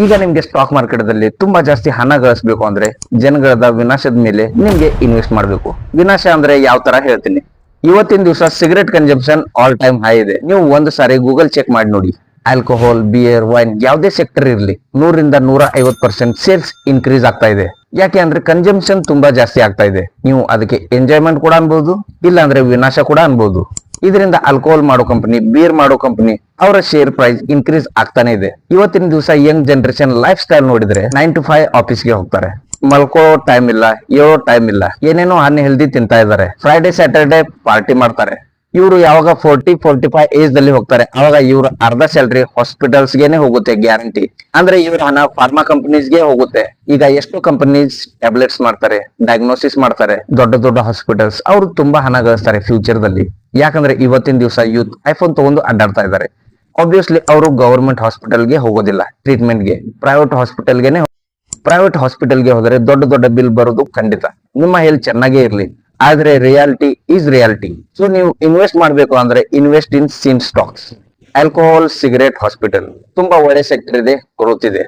ಈಗ ನಿಮ್ಗೆ stock market ದಲ್ಲಿ ತುಂಬಾ ಜಾಸ್ತಿ ಹಣ ಗಳಿಸಬೇಕು ಅಂದ್ರೆ ಜನಗಳದ ವಿನಾಶದ ಮೇಲೆ ನಿಮ್ಗೆ ಇನ್ವೆಸ್ಟ್ ಮಾಡ್ಬೇಕು. ವಿನಾಶ ಅಂದ್ರೆ ಯಾವ ತರ ಹೇಳ್ತೀನಿ. ಇವತ್ತಿನ ದಿವಸ cigarette consumption all time high ಇದೆ. ನೀವು ಒಂದು ಸಾರಿ ಗೂಗಲ್ ಚೆಕ್ ಮಾಡಿ ನೋಡಿ. ಆಲ್ಕೋಹಾಲ್, ಬಿಯರ್, ವೈನ್ ಯಾವುದೇ ಸೆಕ್ಟರ್ ಇರಲಿ 100-150% ಸೇಲ್ಸ್ ಇನ್ಕ್ರೀಸ್ ಆಗ್ತಾ ಇದೆ. ಯಾಕೆ ಅಂದ್ರೆ ಕನ್ಸಂಪ್ಷನ್ ತುಂಬಾ ಜಾಸ್ತಿ ಆಗ್ತಾ ಇದೆ. ನೀವು ಅದಕ್ಕೆ ಎಂಜಾಯ್ಮೆಂಟ್ ಕೂಡ ಅನ್ಬಹುದು, ಇಲ್ಲ ಅಂದ್ರೆ ವಿನಾಶ ಕೂಡ ಅನ್ಬಹುದು. ಇದರಿಂದ ಆಲ್ಕೋಹಾಲ್ ಮಾಡೋ ಕಂಪನಿ, ಬಿಯರ್ ಮಾಡೋ ಕಂಪನಿ ಅವರ ಶೇರ್ ಪ್ರೈಸ್ ಇನ್ಕ್ರೀಸ್ ಆಗ್ತಾನೆ ಇದೆ. ಇವತ್ತಿನ ದಿವಸ ಯಂಗ್ ಜನರೇಷನ್ ಲೈಫ್ ಸ್ಟೈಲ್ ನೋಡಿದ್ರೆ 9 to 5 ಆಫೀಸ್ಗೆ ಹೋಗ್ತಾರೆ. ಮಲ್ಕೋ ಟೈಮ್ ಇಲ್ಲ, ಏಳೋ ಟೈಮ್ ಇಲ್ಲ, ಏನೇನೋ ಅನ್ಹೆಲ್ದಿ ತಿಂತಾ ಇದ್ದಾರೆ. ಫ್ರೈಡೆ ಸ್ಯಾಟರ್ಡೆ ಪಾರ್ಟಿ ಮಾಡ್ತಾರೆ. ಇವರು ಯಾವಾಗ 40-45 ಏಜ್ ದಲ್ಲಿ ಹೋಗ್ತಾರೆ, ಅವಾಗ ಇವ್ರ ಅರ್ಧ ಸ್ಯಾಲರಿ ಹಾಸ್ಪಿಟಲ್ಸ್ ಗೆನೆ ಹೋಗುತ್ತೆ ಗ್ಯಾರಂಟಿ. ಅಂದ್ರೆ ಇವ್ರ ಹಣ ಫಾರ್ಮಾ ಕಂಪನೀಸ್ ಗೆ ಹೋಗುತ್ತೆ. ಈಗ ಎಷ್ಟೋ ಕಂಪನೀಸ್ ಟ್ಯಾಬ್ಲೆಟ್ಸ್ ಮಾಡ್ತಾರೆ, ಡಯಾಗ್ನೋಸಿಸ್ ಮಾಡ್ತಾರೆ. ದೊಡ್ಡ ದೊಡ್ಡ ಹಾಸ್ಪಿಟಲ್ಸ್ ಅವರು ತುಂಬಾ ಹಣ ಗಳಿಸ್ತಾರೆ ಫ್ಯೂಚರ್ ದಲ್ಲಿ. ಯಾಕಂದ್ರೆ ಇವತ್ತಿನ ದಿವಸ ಯೂತ್ ಐಫೋನ್ ತಗೊಂಡು ಅಡ್ಡಾಡ್ತಾ ಇದ್ದಾರೆ. ಆಬ್ವಿಯಸ್ಲಿ ಅವರು ಗವರ್ಮೆಂಟ್ ಹಾಸ್ಪಿಟಲ್ಗೆ ಹೋಗೋದಿಲ್ಲ ಟ್ರೀಟ್ಮೆಂಟ್ಗೆ, ಪ್ರೈವೇಟ್ ಹಾಸ್ಪಿಟಲ್ಗೆ ಹೋದರೆ ದೊಡ್ಡ ದೊಡ್ಡ ಬಿಲ್ ಬರೋದು ಖಂಡಿತ. ನಿಮ್ಮ ಹೆಲ್ತ್ ಚೆನ್ನಾಗೇ ಇರ್ಲಿ, ಆದ್ರೆ ರಿಯಾಲಿಟಿ ಈಸ್ ರಿಯಾಲಿಟಿ. ಸೊ ನೀವು ಇನ್ವೆಸ್ಟ್ ಮಾಡ್ಬೇಕು ಅಂದ್ರೆ invest in sin stocks. Alcohol, cigarette, hospital ತುಂಬಾ ಒಳ್ಳೆ ಸೆಕ್ಟರ್ ಇದೆ, ಗ್ರೋತ್ ಇದೆ.